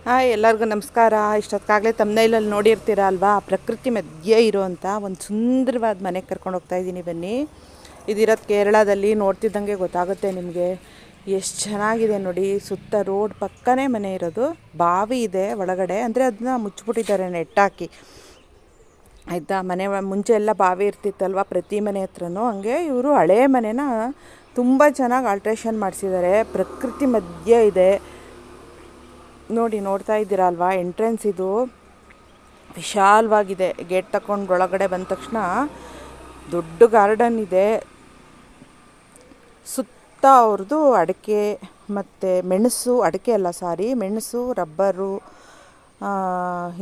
ಎಲ್ಲರಿಗೂ ನಮಸ್ಕಾರ. ಇಷ್ಟೊತ್ತಾಗಲೇ ತಮ್ಮನೇಲಲ್ಲಿ ನೋಡಿರ್ತೀರ ಅಲ್ವಾ, ಪ್ರಕೃತಿ ಮಧ್ಯೆ ಇರುವಂಥ ಒಂದು ಸುಂದರವಾದ ಮನೆಗೆ ಕರ್ಕೊಂಡು ಹೋಗ್ತಾ ಇದ್ದೀನಿ. ಬನ್ನಿ, ಇದಿರೋದು ಕೇರಳದಲ್ಲಿ. ನೋಡ್ತಿದ್ದಂಗೆ ಗೊತ್ತಾಗುತ್ತೆ ನಿಮಗೆ ಎಷ್ಟು ಚೆನ್ನಾಗಿದೆ ನೋಡಿ. ಸುತ್ತ ರೋಡ್ ಪಕ್ಕನೇ ಮನೆ ಇರೋದು, ಬಾವಿ ಇದೆ ಒಳಗಡೆ, ಅಂದರೆ ಅದನ್ನ ಮುಚ್ಚಿಬಿಟ್ಟಿದ್ದಾರೆ ನೆಟ್ಟಾಕಿ, ಆಯಿತಾ. ಮನೆ ಮುಂಚೆ ಎಲ್ಲ ಬಾವಿ ಇರ್ತಿತ್ತಲ್ವ ಪ್ರತಿ ಮನೆ ಹತ್ರನೂ, ಹಂಗೆ ಇವರು ಹಳೇ ಮನೆನ ತುಂಬ ಚೆನ್ನಾಗಿ ಆಲ್ಟ್ರೇಷನ್ ಮಾಡಿಸಿದ್ದಾರೆ. ಪ್ರಕೃತಿ ಮಧ್ಯೆ ಇದೆ ನೋಡಿ. ನೋಡ್ತಾ ಇದ್ದೀರಾ ಅಲ್ವಾ, ಎಂಟ್ರೆನ್ಸ್ ಇದು ವಿಶಾಲವಾಗಿದೆ. ಗೇಟ್ ತಗೊಂಡು ಒಳಗಡೆ ಬಂದ ತಕ್ಷಣ ದೊಡ್ಡ ಗಾರ್ಡನ್ ಇದೆ. ಸುತ್ತ ಅವ್ರದ್ದು ಅಡಿಕೆ ಮತ್ತು ಮೆಣಸು, ಅಡಿಕೆ ಅಲ್ಲ ಸಾರಿ, ಮೆಣಸು, ರಬ್ಬರು,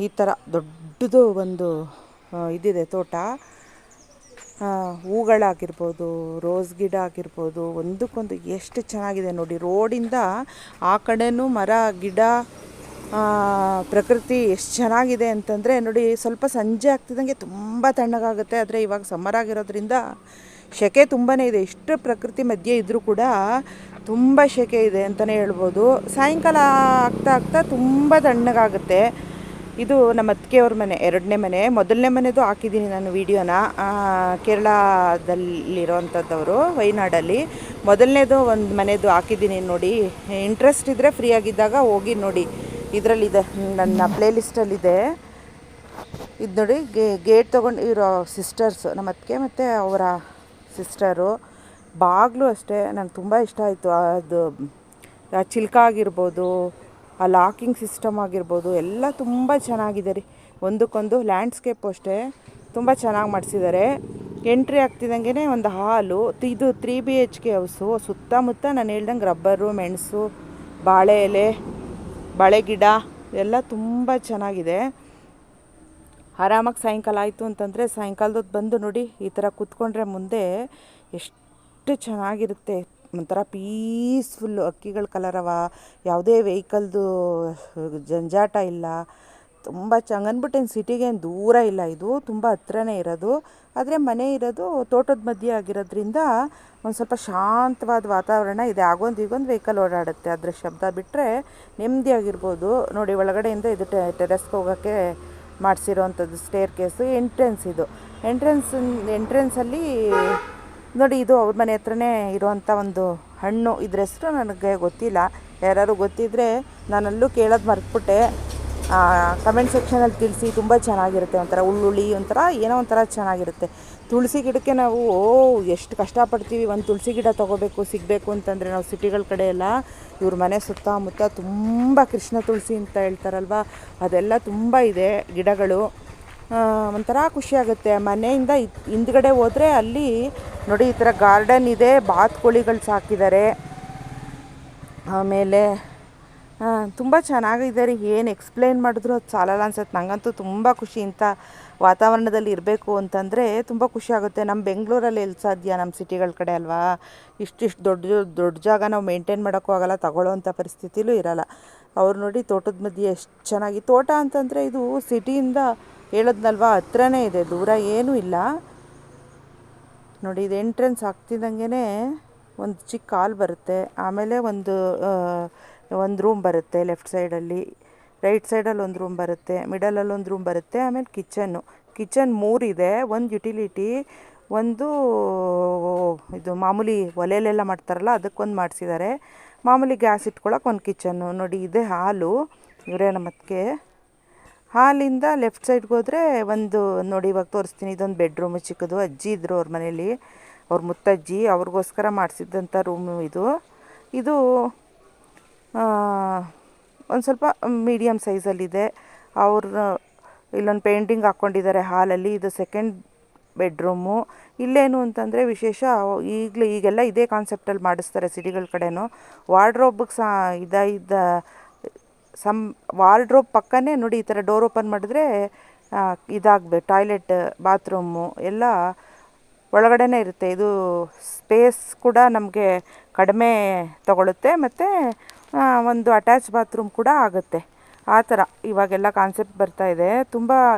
ಈ ಥರ ದೊಡ್ಡದು ಒಂದು ಇದಿದೆ ತೋಟ. ಹೂಗಳಾಗಿರ್ಬೋದು, ರೋಸ್ ಗಿಡ ಆಗಿರ್ಬೋದು, ಒಂದಕ್ಕೊಂದು ಎಷ್ಟು ಚೆನ್ನಾಗಿದೆ ನೋಡಿ. ರೋಡಿಂದ ಆ ಕಡೆನೂ ಮರ ಗಿಡ, ಪ್ರಕೃತಿ ಎಷ್ಟು ಚೆನ್ನಾಗಿದೆ ಅಂತಂದರೆ ನೋಡಿ. ಸ್ವಲ್ಪ ಸಂಜೆ ಆಗ್ತಿದ್ದಂಗೆ ತುಂಬ ತಣ್ಣಗಾಗುತ್ತೆ, ಆದರೆ ಇವಾಗ ಸಮ್ಮರ್ ಆಗಿರೋದ್ರಿಂದ ಸೆಕೆ ತುಂಬಾ ಇದೆ. ಇಷ್ಟು ಪ್ರಕೃತಿ ಮಧ್ಯೆ ಇದ್ದರೂ ಕೂಡ ತುಂಬ ಸೆಕೆ ಇದೆ ಅಂತಲೇ ಹೇಳ್ಬೋದು. ಸಾಯಂಕಾಲ ಆಗ್ತಾ ಆಗ್ತಾ ತುಂಬ ತಣ್ಣಗಾಗುತ್ತೆ. ಇದು ನಮ್ಮ ಅತ್ತಿಗೆಯವ್ರ ಮನೆ, ಎರಡನೇ ಮನೆ. ಮೊದಲನೇ ಮನೆದು ಹಾಕಿದ್ದೀನಿ ನಾನು ವೀಡಿಯೋನ, ಕೇರಳದಲ್ಲಿರೋವಂಥದ್ದವರು, ವಯನಾಡಲ್ಲಿ. ಮೊದಲನೇದು ಒಂದು ಮನೆದು ಹಾಕಿದ್ದೀನಿ ನೋಡಿ. ಇಂಟ್ರೆಸ್ಟ್ ಇದ್ದರೆ ಫ್ರೀ ಆಗಿದ್ದಾಗ ಹೋಗಿ ನೋಡಿ, ಇದರಲ್ಲಿದೆ, ನನ್ನ ಪ್ಲೇಲಿಸ್ಟಲ್ಲಿದೆ. ಇದು ನೋಡಿ, ಗೇಟ್ ತೊಗೊಂಡು ಇರೋ ಸಿಸ್ಟರ್ಸು, ನಮ್ಮ ಅತ್ತಿಗೆ ಮತ್ತು ಅವರ ಸಿಸ್ಟರು. ಬಾಗಿಲು ಅಷ್ಟೇ ನನಗೆ ತುಂಬ ಇಷ್ಟ ಆಯಿತು. ಅದು ಚಿಲ್ಕ ಆಗಿರ್ಬೋದು, ಆ ಲಾಕಿಂಗ್ ಸಿಸ್ಟಮ್ ಆಗಿರ್ಬೋದು, ಎಲ್ಲ ತುಂಬ ಚೆನ್ನಾಗಿದೆ ರೀ. ಒಂದಕ್ಕೊಂದು ಲ್ಯಾಂಡ್ಸ್ಕೇಪು ಅಷ್ಟೇ ತುಂಬ ಚೆನ್ನಾಗಿ ಮಾಡಿಸಿದ್ದಾರೆ. ಎಂಟ್ರಿ ಆಗ್ತಿದ್ದಂಗೆ ಒಂದು ಹಾಲು. ಇದು 3 BHK ಹೌಸು. ಸುತ್ತಮುತ್ತ ನಾನು ಹೇಳ್ದಂಗೆ ರಬ್ಬರು, ಮೆಣಸು, ಬಾಳೆ ಎಲೆ, ಬಾಳೆ ಗಿಡ ಎಲ್ಲ ತುಂಬ ಚೆನ್ನಾಗಿದೆ. ಆರಾಮಾಗಿ ಸಾಯಂಕಾಲ ಆಯಿತು ಅಂತಂದರೆ ಸಾಯಂಕಾಲದೊತ್ತು ಬಂದು ನೋಡಿ, ಈ ಥರ ಕೂತ್ಕೊಂಡ್ರೆ ಮುಂದೆ ಎಷ್ಟು ಚೆನ್ನಾಗಿರುತ್ತೆ. ಒಂಥರ ಪೀಸ್ಫುಲ್ಲು. ಹಕ್ಕಿಗಳ ಕಲರವ, ಯಾವುದೇ ವೆಹಿಕಲ್ದು ಜಂಜಾಟ ಇಲ್ಲ. ತುಂಬ ಅಂದ್ಬಿಟ್ಟೇನು ಸಿಟಿಗೆ ಏನು ದೂರ ಇಲ್ಲ, ಇದು ತುಂಬ ಹತ್ರನೇ ಇರೋದು. ಆದರೆ ಮನೆ ಇರೋದು ತೋಟದ ಮಧ್ಯೆ ಆಗಿರೋದ್ರಿಂದ ಒಂದು ಸ್ವಲ್ಪ ಶಾಂತವಾದ ವಾತಾವರಣ ಇದೆ. ಆಗೊಂದು ಈಗೊಂದು ವೆಹಿಕಲ್ ಓಡಾಡುತ್ತೆ, ಅದರ ಶಬ್ದ ಬಿಟ್ಟರೆ ನೆಮ್ಮದಿಯಾಗಿರ್ಬೋದು ನೋಡಿ. ಒಳಗಡೆಯಿಂದ ಇದು ಟೆರೆಸ್ಗೆ ಹೋಗೋಕ್ಕೆ ಮಾಡಿಸಿರೋವಂಥದ್ದು ಸ್ಟೇರ್ ಕೇಸು. ಇದು ಎಂಟ್ರೆನ್ಸಲ್ಲಿ ನೋಡಿ, ಇದು ಅವ್ರ ಮನೆ ಹತ್ರನೇ ಇರೋವಂಥ ಒಂದು ಹಣ್ಣು. ಇದ್ರ ಹೆಸರು ನನಗೆ ಗೊತ್ತಿಲ್ಲ, ಯಾರು ಗೊತ್ತಿದ್ದರೆ ನಾನಲ್ಲೂ ಕೇಳೋದು ಮರೆತುಬಿಟ್ಟೆ. ಕಮೆಂಟ್ ಸೆಕ್ಷನಲ್ಲಿ ತಿಳಿಸಿ. ತುಂಬ ಚೆನ್ನಾಗಿರುತ್ತೆ, ಒಂಥರ ಉಳ್ಳುಳ್ಳಿ, ಒಂಥರ ಏನೋ ಒಂಥರ ಚೆನ್ನಾಗಿರುತ್ತೆ. ತುಳಸಿ ಗಿಡಕ್ಕೆ ನಾವು ಎಷ್ಟು ಕಷ್ಟಪಡ್ತೀವಿ, ಒಂದು ತುಳಸಿ ಗಿಡ ತೊಗೋಬೇಕು ಸಿಗಬೇಕು ಅಂತಂದರೆ ನಾವು ಸಿಟಿಗಳ ಕಡೆ ಎಲ್ಲ. ಇವ್ರ ಮನೆ ಸುತ್ತಮುತ್ತ ತುಂಬ ಕೃಷ್ಣ ತುಳಸಿ ಅಂತ ಹೇಳ್ತಾರಲ್ವ, ಅದೆಲ್ಲ ತುಂಬ ಇದೆ ಗಿಡಗಳು. ಒಂಥರ ಖುಷಿಯಾಗುತ್ತೆ. ಮನೆಯಿಂದ ಹಿಂದ್ಗಡೆ ಹೋದರೆ ಅಲ್ಲಿ ನೋಡಿ, ಈ ಥರ ಗಾರ್ಡನ್ ಇದೆ. ಬಾತುಕೋಳಿಗಳು ಸಾಕಿದ್ದಾರೆ. ಆಮೇಲೆ ತುಂಬ ಚೆನ್ನಾಗಿದೆ ರೀ. ಏನು ಎಕ್ಸ್ಪ್ಲೇನ್ ಮಾಡಿದ್ರು ಅದು ಸಾಲಲ್ಲ ಅನ್ಸುತ್ತೆ. ನನಗಂತೂ ತುಂಬ ಖುಷಿ. ಇಂಥ ವಾತಾವರಣದಲ್ಲಿ ಇರಬೇಕು ಅಂತಂದರೆ ತುಂಬ ಖುಷಿ ಆಗುತ್ತೆ. ನಮ್ಮ ಬೆಂಗಳೂರಲ್ಲಿ ಎಲ್ಲಿ ಸಾಧ್ಯ, ನಮ್ಮ ಸಿಟಿಗಳ ಕಡೆ ಅಲ್ವಾ. ಇಷ್ಟಿಷ್ಟು ದೊಡ್ಡ ಜಾಗ ನಾವು ಮೇಂಟೈನ್ ಮಾಡೋಕ್ಕೂ ಆಗೋಲ್ಲ, ತಗೊಳ್ಳೋವಂಥ ಪರಿಸ್ಥಿತಿಲೂ ಇರೋಲ್ಲ. ಅವ್ರು ನೋಡಿ ತೋಟದ ಮಧ್ಯೆ ಎಷ್ಟು ಚೆನ್ನಾಗಿ. ತೋಟ ಅಂತಂದರೆ ಇದು ಸಿಟಿಯಿಂದ ಹೇಳೋದ್ನಲ್ವ, ಹತ್ರನೇ ಇದೆ, ದೂರ ಏನೂ ಇಲ್ಲ ನೋಡಿ. ಇದು ಎಂಟ್ರೆನ್ಸ್ ಆಗ್ತಿದ್ದಂಗೆ ಒಂದು ಚಿಕ್ಕ ಹಾಲ್ ಬರುತ್ತೆ. ಆಮೇಲೆ ಒಂದು ರೂಮ್ ಬರುತ್ತೆ ಲೆಫ್ಟ್ ಸೈಡಲ್ಲಿ. ರೈಟ್ ಸೈಡಲ್ಲಿ ಒಂದು ರೂಮ್ ಬರುತ್ತೆ, ಮಿಡಲಲ್ಲಿ ಒಂದು ರೂಮ್ ಬರುತ್ತೆ. ಆಮೇಲೆ ಕಿಚನ್ 3 ಇದೆ. ಒಂದು ಯುಟಿಲಿಟಿ, ಒಂದು ಇದು ಮಾಮೂಲಿ ಒಲೆಯಲ್ಲೆಲ್ಲ ಮಾಡ್ತಾರಲ್ಲ ಅದಕ್ಕೊಂದು ಮಾಡಿಸಿದ್ದಾರೆ. ಮಾಮೂಲಿ ಗ್ಯಾಸ್ ಇಟ್ಕೊಳ್ಳೋಕೆ ಒಂದು ಕಿಚನ್ನು ನೋಡಿ. ಇದೆ ಹಾಲು. ಇವರೇ ನಮ್ಮ ಅತ್ತಿಗೆ. ಹಾಲಿಂದ ಲೆಫ್ಟ್ ಸೈಡ್ಗೆ ಹೋದರೆ ಒಂದು ನೋಡಿ, ಇವಾಗ ತೋರಿಸ್ತೀನಿ. ಇದೊಂದು ಬೆಡ್ರೂಮು ಚಿಕ್ಕದು. ಅಜ್ಜಿ ಇದ್ದರು ಅವ್ರ ಮನೇಲಿ, ಅವ್ರ ಮುತ್ತಜ್ಜಿ, ಅವ್ರಿಗೋಸ್ಕರ ಮಾಡಿಸಿದ್ದಂಥ ರೂಮು ಇದು. ಒಂದು ಸ್ವಲ್ಪ ಮೀಡಿಯಮ್ ಸೈಜಲ್ಲಿದೆ. ಅವರು ಇಲ್ಲೊಂದು ಪೇಂಟಿಂಗ್ ಹಾಕ್ಕೊಂಡಿದ್ದಾರೆ ಹಾಲಲ್ಲಿ. ಇದು ಸೆಕೆಂಡ್ ಬೆಡ್ರೂಮು. ಇಲ್ಲೇನು ಅಂತಂದರೆ ವಿಶೇಷ, ಈಗೆಲ್ಲ ಇದೇ ಕಾನ್ಸೆಪ್ಟಲ್ಲಿ ಮಾಡಿಸ್ತಾರೆ ಸಿಟಿಗಳ ಕಡೆನೂ. ವಾರ್ಡ್ರೋಬ್ಗೆ ವಾರ್ಡ್ರೋಬ್ ಪಕ್ಕನೇ ನೋಡಿ, ಈ ಥರ ಡೋರ್ ಓಪನ್ ಮಾಡಿದ್ರೆ ಇದಾಗಬೇಕು, ಟಾಯ್ಲೆಟ್, ಬಾತ್ರೂಮು ಎಲ್ಲ ಒಳಗಡೆನೇ ಇರುತ್ತೆ. ಇದು ಸ್ಪೇಸ್ ಕೂಡ ನಮಗೆ ಕಡಿಮೆ ತಗೊಳುತ್ತೆ, ಮತ್ತು ಒಂದು ಅಟ್ಯಾಚ್ ಬಾತ್ರೂಮ್ ಕೂಡ ಆಗುತ್ತೆ. ಆ ಥರ ಇವಾಗೆಲ್ಲ ಕಾನ್ಸೆಪ್ಟ್ ಬರ್ತಾ ಇದೆ. ತುಂಬ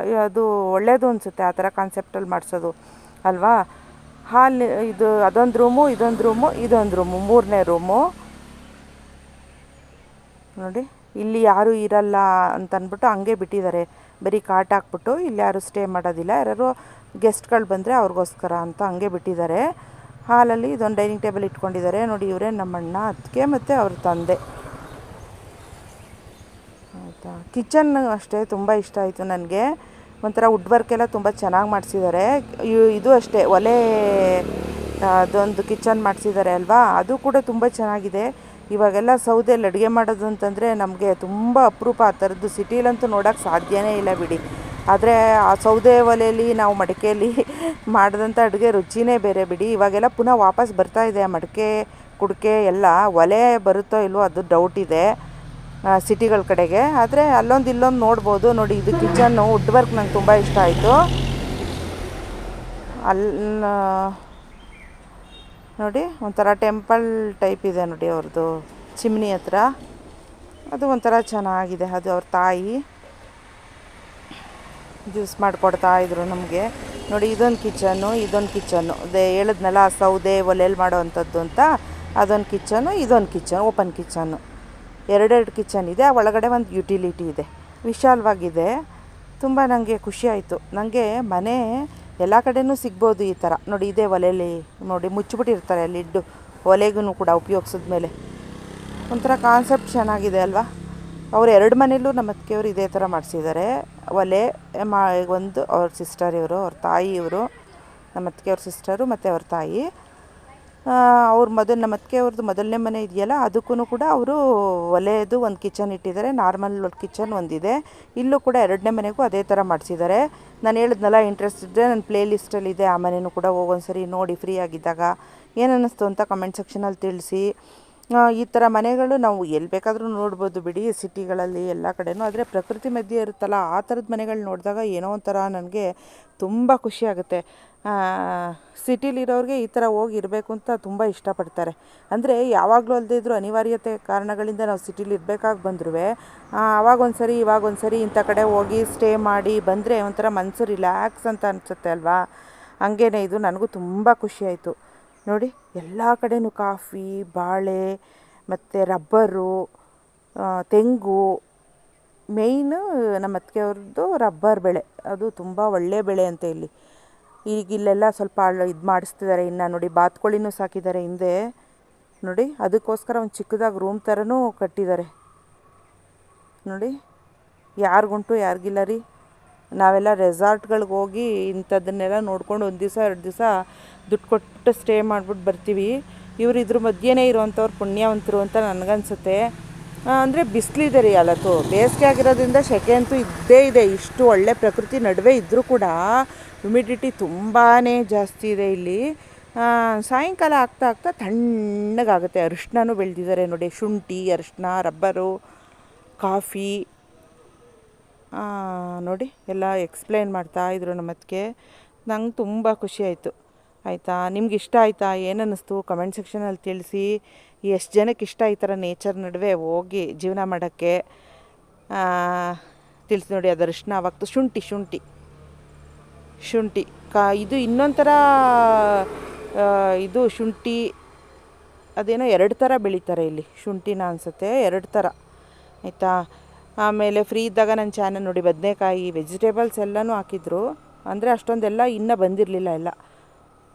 ಅದು ಒಳ್ಳೆಯದು ಅನಿಸುತ್ತೆ ಆ ಥರ ಕಾನ್ಸೆಪ್ಟಲ್ಲಿ ಮಾಡಿಸೋದು ಅಲ್ವಾ. ಇದು ಅದೊಂದು ರೂಮು, ಇದೊಂದು ರೂಮು, ಇದೊಂದು ರೂಮು, 3ನೇ ರೂಮು ನೋಡಿ. ಇಲ್ಲಿ ಯಾರೂ ಇರಲ್ಲ ಅಂತ ಅಂದ್ಬಿಟ್ಟು ಹಂಗೆ ಬಿಟ್ಟಿದ್ದಾರೆ. ಬರೀ ಕಾಟ್ ಹಾಕ್ಬಿಟ್ಟು ಇಲ್ಲಿ ಯಾರು ಸ್ಟೇ ಮಾಡೋದಿಲ್ಲ, ಯಾರು ಗೆಸ್ಟ್ಗಳು ಬಂದರೆ ಅವ್ರಿಗೋಸ್ಕರ ಅಂತ ಹಂಗೆ ಬಿಟ್ಟಿದ್ದಾರೆ. ಹಾಲಲ್ಲಿ ಇದೊಂದು ಡೈನಿಂಗ್ ಟೇಬಲ್ ಇಟ್ಕೊಂಡಿದ್ದಾರೆ ನೋಡಿ. ಇವರೇ ನಮ್ಮಣ್ಣ, ಅತ್ತಿಗೆ ಮತ್ತು ಅವ್ರ ತಂದೆ ಆಯಿತಾ. ಕಿಚನ್ ಅಷ್ಟೇ ತುಂಬ ಇಷ್ಟ ಆಯಿತು ನನಗೆ. ಒಂಥರ ವುಡ್ ವರ್ಕ್ ಎಲ್ಲ ತುಂಬ ಚೆನ್ನಾಗಿ ಮಾಡಿಸಿದ್ದಾರೆ. ಇದು ಅಷ್ಟೇ ಒಲೆ ಅದೊಂದು ಕಿಚನ್ ಮಾಡಿಸಿದ್ದಾರೆ ಅಲ್ವಾ, ಅದು ಕೂಡ ತುಂಬ ಚೆನ್ನಾಗಿದೆ. ಇವಾಗೆಲ್ಲ ಸೌದೆಯಲ್ಲಿ ಅಡುಗೆ ಮಾಡೋದು ಅಂತಂದರೆ ನಮಗೆ ತುಂಬ ಅಪರೂಪ. ಆ ಥರದ್ದು ಸಿಟಿಲಂತೂ ನೋಡೋಕ್ಕೆ ಸಾಧ್ಯನೇ ಇಲ್ಲ ಬಿಡಿ. ಆದರೆ ಆ ಸೌದೆ ಒಲೆಯಲ್ಲಿ ನಾವು ಮಡಿಕೆಯಲ್ಲಿ ಮಾಡಿದಂಥ ಅಡುಗೆ ರುಚಿನೇ ಬೇರೆ ಬಿಡಿ. ಇವಾಗೆಲ್ಲ ಪುನಃ ವಾಪಸ್ ಬರ್ತಾಯಿದೆ ಆ ಮಡಿಕೆ ಕುಡಿಕೆ ಎಲ್ಲ. ಒಲೆ ಬರುತ್ತೋ ಇಲ್ವೋ ಅದು ಡೌಟ್ ಇದೆ ಸಿಟಿಗಳ ಕಡೆಗೆ. ಆದರೆ ಅಲ್ಲೊಂದು ಇಲ್ಲೊಂದು ನೋಡ್ಬೋದು ನೋಡಿ. ಇದು ಕಿಚನ್ನು ವುಡ್ ವರ್ಕ್ ನಂಗೆ ತುಂಬ ಇಷ್ಟ ಆಯಿತು. ನೋಡಿ ಒಂಥರ ಟೆಂಪಲ್ ಟೈಪ್ ಇದೆ ನೋಡಿ ಅವ್ರದ್ದು ಚಿಮ್ನಿ ಹತ್ರ. ಅದು ಒಂಥರ ಚೆನ್ನಾಗಿದೆ. ಅದು ಅವ್ರ ತಾಯಿ ಜ್ಯೂಸ್ ಮಾಡಿಕೊಡ್ತಾ ಇದ್ರು ನಮಗೆ ನೋಡಿ. ಇದೊಂದು ಕಿಚನ್ನು ಅದೇ ಹೇಳಿದ್ನಲ್ಲ ಸೌದೆ ಒಲೆಯಲ್ಲಿ ಮಾಡೋ ಅಂಥದ್ದು ಅಂತ. ಅದೊಂದು ಕಿಚನ್ನು, ಇದೊಂದು ಕಿಚನ್, ಓಪನ್ ಕಿಚನ್ನು, ಎರಡೆರಡು ಕಿಚನ್ ಇದೆ. ಒಳಗಡೆ ಒಂದು ಯುಟಿಲಿಟಿ ಇದೆ, ವಿಶಾಲವಾಗಿದೆ. ತುಂಬ ನನಗೆ ಖುಷಿ ಆಯಿತು. ನನಗೆ ಮನೆ ಎಲ್ಲ ಕಡೆಯೂ ಸಿಗ್ಬೋದು ಈ ಥರ ನೋಡಿ. ಇದೇ ಒಲೆಯಲ್ಲಿ ನೋಡಿ ಮುಚ್ಚಿಬಿಟ್ಟಿರ್ತಾರೆ ಲಿಡ್ಡು, ಒಲೆಗೂ ಕೂಡ ಉಪಯೋಗಿಸಿದ್ಮೇಲೆ. ಒಂಥರ ಕಾನ್ಸೆಪ್ಟ್ ಚೆನ್ನಾಗಿದೆ ಅಲ್ವಾ. ಅವ್ರು 2 ಮನೇಲೂ ನಮ್ಮ ಅತ್ತಿಗೆಯವರು ಇದೇ ಥರ ಮಾಡಿಸಿದ್ದಾರೆ. ಒಲೆ ಒಂದು ಅವ್ರ ಸಿಸ್ಟರ್, ಅವ್ರ ತಾಯಿ, ನಮ್ಮ ಅತ್ತಿಗೆಯವ್ರ ಸಿಸ್ಟರು ಮತ್ತು ಅವ್ರ ತಾಯಿ. ನಮ್ಮ ಅತ್ತಿಗೆಯವ್ರದ್ದು ಮೊದಲನೇ ಮನೆ ಇದೆಯಲ್ಲ, ಅದಕ್ಕೂ ಕೂಡ ಅವರು ಒಲೆಯದು ಒಂದು ಕಿಚನ್ ಇಟ್ಟಿದ್ದಾರೆ. ನಾರ್ಮಲ್ ಕಿಚನ್ ಒಂದಿದೆ. ಇಲ್ಲೂ ಕೂಡ 2ನೇ ಮನೆಗೂ ಅದೇ ಥರ ಮಾಡಿಸಿದ್ದಾರೆ. ನಾನು ಹೇಳಿದ್ನಲ್ಲ, ಇಂಟ್ರೆಸ್ಟ್ ಇದ್ದರೆ ನನ್ನ ಪ್ಲೇ ಲಿಸ್ಟಲ್ಲಿದೆ, ಆ ಮನೆಯೂ ಕೂಡ ಹೋಗೊಂದ್ಸರಿ ನೋಡಿ ಫ್ರೀ ಆಗಿದ್ದಾಗ. ಏನು ಅನ್ನಿಸ್ತು ಅಂತ ಕಮೆಂಟ್ ಸೆಕ್ಷನಲ್ಲಿ ತಿಳಿಸಿ. ಈ ಥರ ಮನೆಗಳು ನಾವು ಎಲ್ಲಿ ಬೇಕಾದರೂ ನೋಡ್ಬೋದು ಬಿಡಿ, ಸಿಟಿಗಳಲ್ಲಿ ಎಲ್ಲ ಕಡೆನೂ. ಆದರೆ ಪ್ರಕೃತಿ ಮಧ್ಯೆ ಇರುತ್ತಲ್ಲ, ಆ ಥರದ ಮನೆಗಳು ನೋಡಿದಾಗ ಏನೋ ಒಂಥರ ನನಗೆ ತುಂಬ ಖುಷಿ ಆಗುತ್ತೆ. ಸಿಟಿಲಿರೋರಿಗೆ ಈ ಥರ ಹೋಗಿ ಇರಬೇಕು ಅಂತ ತುಂಬ ಇಷ್ಟಪಡ್ತಾರೆ. ಅಂದರೆ ಯಾವಾಗಲೂ ಅಲ್ಲದೇ ಇದ್ದರೂ ಅನಿವಾರ್ಯತೆ ಕಾರಣಗಳಿಂದ ನಾವು ಸಿಟಿಲಿ ಇರಬೇಕಾಗಿ ಬಂದರೂ ಆವಾಗೊಂದ್ಸರಿ ಇವಾಗೊಂದ್ಸರಿ ಇಂಥ ಕಡೆ ಹೋಗಿ ಸ್ಟೇ ಮಾಡಿ ಬಂದರೆ ಒಂಥರ ಮನಸ್ಸು ರಿಲ್ಯಾಕ್ಸ್ ಅಂತ ಅನಿಸುತ್ತೆ ಅಲ್ವಾ. ಹಂಗೇನೆ ಇದು ನನಗೂ ತುಂಬ ಖುಷಿ ಆಯಿತು ನೋಡಿ. ಎಲ್ಲ ಕಡೆಯೂ ಕಾಫಿ, ಬಾಳೆ ಮತ್ತು ರಬ್ಬರು, ತೆಂಗು. ಮೇಯ್ನು ನಮ್ಮ ಅತ್ತಿಗೆಯವ್ರದ್ದು ರಬ್ಬರ್ ಬೆಳೆ, ಅದು ತುಂಬ ಒಳ್ಳೆ ಬೆಳೆ ಅಂತ ಇಲ್ಲಿ. ಈಗ ಇಲ್ಲೆಲ್ಲ ಸ್ವಲ್ಪ ಇದು ಮಾಡಿಸ್ತಿದ್ದಾರೆ ಇನ್ನು ನೋಡಿ. ಬಾತುಕೋಳಿನೂ ಸಾಕಿದ್ದಾರೆ ಹಿಂದೆ ನೋಡಿ. ಅದಕ್ಕೋಸ್ಕರ ಒಂದು ಚಿಕ್ಕದಾಗಿ ರೂಮ್ ಥರನೂ ಕಟ್ಟಿದ್ದಾರೆ ನೋಡಿ. ಯಾರಿಗುಂಟು ಯಾರಿಗಿಲ್ಲ ರೀ. ನಾವೆಲ್ಲ ರೆಸಾರ್ಟ್ಗಳಿಗೆ ಹೋಗಿ ಇಂಥದ್ದನ್ನೆಲ್ಲ ನೋಡ್ಕೊಂಡು 1 ದಿವಸ 2 ದಿವಸ ದುಡ್ಡು ಕೊಟ್ಟು ಸ್ಟೇ ಮಾಡಿಬಿಟ್ಟು ಬರ್ತೀವಿ. ಇವರು ಇದ್ರ ಮಧ್ಯೆನೇ ಇರೋವಂಥವ್ರು ಪುಣ್ಯವಂತರು ಅಂತ ನನಗನ್ಸುತ್ತೆ. ಅಂದರೆ ಬಿಸಿಲಿದೆ ರೀ ಅಲ್ಲತ್ತು. ಬೇಸಿಗೆ ಆಗಿರೋದ್ರಿಂದ ಸೆಕೆ ಅಂತೂ ಇದ್ದೇ ಇದೆ. ಇಷ್ಟು ಒಳ್ಳೆ ಪ್ರಕೃತಿ ನಡುವೆ ಇದ್ದರೂ ಕೂಡ ಹ್ಯುಮಿಡಿಟಿ ತುಂಬಾ ಜಾಸ್ತಿ ಇದೆ ಇಲ್ಲಿ. ಸಾಯಂಕಾಲ ಆಗ್ತಾ ತಣ್ಣಗಾಗುತ್ತೆ. ಅರಿಶಿನೂ ಬೆಳೆದಿದ್ದಾರೆ ನೋಡಿ. ಶುಂಠಿ, ಅರಿಶಿನ, ರಬ್ಬರು, ಕಾಫಿ ನೋಡಿ ಎಲ್ಲ ಎಕ್ಸ್ಪ್ಲೇನ್ ಮಾಡ್ತಾಯಿದ್ರು ನಮ್ಮ ಅತ್ತಿಗೆ. ನಂಗೆ ತುಂಬ ಖುಷಿ ಆಯಿತು. ಆಯಿತಾ, ನಿಮ್ಗೆ ಇಷ್ಟ ಆಯಿತಾ, ಏನು ಅನ್ನಿಸ್ತು ಕಮೆಂಟ್ ಸೆಕ್ಷನಲ್ಲಿ ತಿಳಿಸಿ. ಎಷ್ಟು ಜನಕ್ಕೆ ಇಷ್ಟ ಈ ಥರ ನೇಚರ್ ನಡುವೆ ಹೋಗಿ ಜೀವನ ಮಾಡೋಕ್ಕೆ ತಿಳಿಸಿ ನೋಡಿ. ಅದು ಅರಿಶಿನ ಆವಾಗ್ತು. ಶುಂಠಿ ಇದು ಇನ್ನೊಂದು ಥರ ಇದು ಶುಂಠಿ ಅದೇನೋ 2 ಥರ ಬೆಳೀತಾರೆ ಇಲ್ಲಿ ಶುಂಠಿನ ಅನಿಸುತ್ತೆ. 2 ಥರ ಆಯಿತಾ. ಆಮೇಲೆ ಫ್ರೀ ಇದ್ದಾಗ ನನ್ನ ಚಾನಲ್ ನೋಡಿ ಬದನೆಕಾಯಿ, ವೆಜಿಟೇಬಲ್ಸ್ ಎಲ್ಲನೂ ಹಾಕಿದ್ರು. ಅಂದರೆ ಅಷ್ಟೊಂದೆಲ್ಲ ಇನ್ನೂ ಬಂದಿರಲಿಲ್ಲ, ಎಲ್ಲ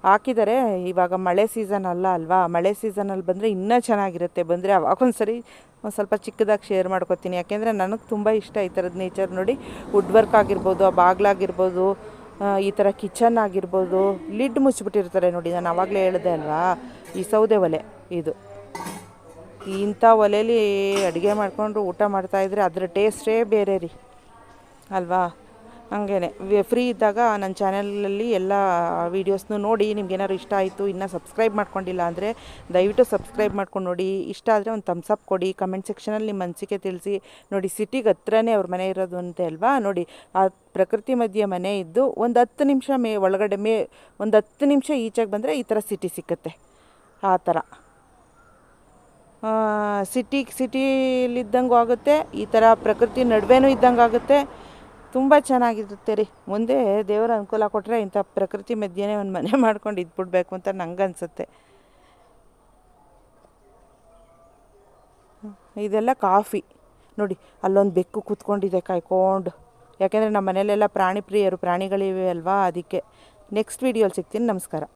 ಹಾಕಿದ್ದಾರೆ. ಇವಾಗ ಮಳೆ ಸೀಸನ್ ಅಲ್ವಾ. ಮಳೆ ಸೀಸನಲ್ಲಿ ಬಂದರೆ ಇನ್ನೂ ಚೆನ್ನಾಗಿರುತ್ತೆ. ಬಂದರೆ ಅವಾಗೊಂದ್ಸರಿ ಒಂದು ಸ್ವಲ್ಪ ಚಿಕ್ಕದಾಗಿ ಶೇರ್ ಮಾಡ್ಕೊತೀನಿ. ಯಾಕೆಂದರೆ ನನಗೆ ತುಂಬ ಇಷ್ಟ ಈ ಥರದ್ದು ನೇಚರ್ ನೋಡಿ. ವುಡ್ ವರ್ಕ್ ಆಗಿರ್ಬೋದು, ಆ ಬಾಗಿಲಾಗಿರ್ಬೋದು, ಈ ಥರ ಕಿಚನ್ ಆಗಿರ್ಬೋದು. ಲಿಡ್ ಮುಚ್ಚಿಬಿಟ್ಟಿರ್ತಾರೆ ನೋಡಿ. ನಾನು ಆವಾಗಲೇ ಹೇಳಿದೆ ಅಲ್ವಾ, ಈ ಸೌದೆ ಒಲೆ ಇದು. ಇಂಥ ಒಲೆಯಲ್ಲಿ ಅಡುಗೆ ಮಾಡಿಕೊಂಡು ಊಟ ಮಾಡ್ತಾಯಿದ್ರೆ ಅದರ ಟೇಸ್ಟೇ ಬೇರೆ ರೀ ಅಲ್ವಾ. ಹಂಗೇ ಫ್ರೀ ಇದ್ದಾಗ ನನ್ನ ಚಾನಲಲ್ಲಿ ಎಲ್ಲ ವೀಡಿಯೋಸ್ನೂ ನೋಡಿ. ನಿಮ್ಗೇನಾದ್ರು ಇಷ್ಟ ಆಯಿತು, ಇನ್ನೂ ಸಬ್ಸ್ಕ್ರೈಬ್ ಮಾಡ್ಕೊಂಡಿಲ್ಲ ಅಂದರೆ ದಯವಿಟ್ಟು ಸಬ್ಸ್ಕ್ರೈಬ್ ಮಾಡ್ಕೊಂಡು ನೋಡಿ. ಇಷ್ಟ ಆದರೆ ಒಂದು ಥಮ್ಸ್ ಅಪ್ ಕೊಡಿ. ಕಮೆಂಟ್ ಸೆಕ್ಷನಲ್ಲಿ ನಿಮ್ಮ ಅನಿಸಿಕೆ ತಿಳಿಸಿ ನೋಡಿ. ಸಿಟಿಗೆ ಹತ್ರನೇ ಅವ್ರ ಮನೆ ಇರೋದು ಅಂತೆ ಅಲ್ವಾ. ನೋಡಿ ಆ ಪ್ರಕೃತಿ ಮಧ್ಯೆ ಮನೆ ಇದ್ದು ಒಂದು 10 ನಿಮಿಷ ಒಳಗಡೆ ಒಂದು 10 ನಿಮಿಷ ಈಚೆಗೆ ಬಂದರೆ ಈ ಥರ ಸಿಟಿ ಸಿಕ್ಕುತ್ತೆ. ಆ ಥರ ಸಿಟಿಲಿದ್ದಂಗೂ ಆಗುತ್ತೆ, ಈ ಥರ ಪ್ರಕೃತಿ ನಡುವೆನೂ ಇದ್ದಂಗೆ ಆಗುತ್ತೆ. ತುಂಬ ಚೆನ್ನಾಗಿರುತ್ತೆ ರೀ. ಮುಂದೆ ದೇವರ ಅನುಕೂಲ ಕೊಟ್ಟರೆ ಇಂಥ ಪ್ರಕೃತಿ ಮಧ್ಯೆನೇ ಒಂದು ಮನೆ ಮಾಡ್ಕೊಂಡು ಇದ್ಬಿಡ್ಬೇಕು ಅಂತ ನಂಗನ್ಸುತ್ತೆ. ಇದೆಲ್ಲ ಕಾಫಿ. ನೋಡಿ ಅಲ್ಲೊಂದು ಬೆಕ್ಕು ಕೂತ್ಕೊಂಡಿದೆ ಕಾಯ್ಕೊಂಡು. ಯಾಕೆಂದರೆ ನಮ್ಮ ಮನೆಯಲ್ಲೆಲ್ಲ ಪ್ರಾಣಿ ಪ್ರಿಯರು, ಪ್ರಾಣಿಗಳಿವೆ ಅಲ್ವಾ, ಅದಕ್ಕೆ. ನೆಕ್ಸ್ಟ್ ವೀಡಿಯೋಲಿ ಸಿಗ್ತೀನಿ. ನಮಸ್ಕಾರ.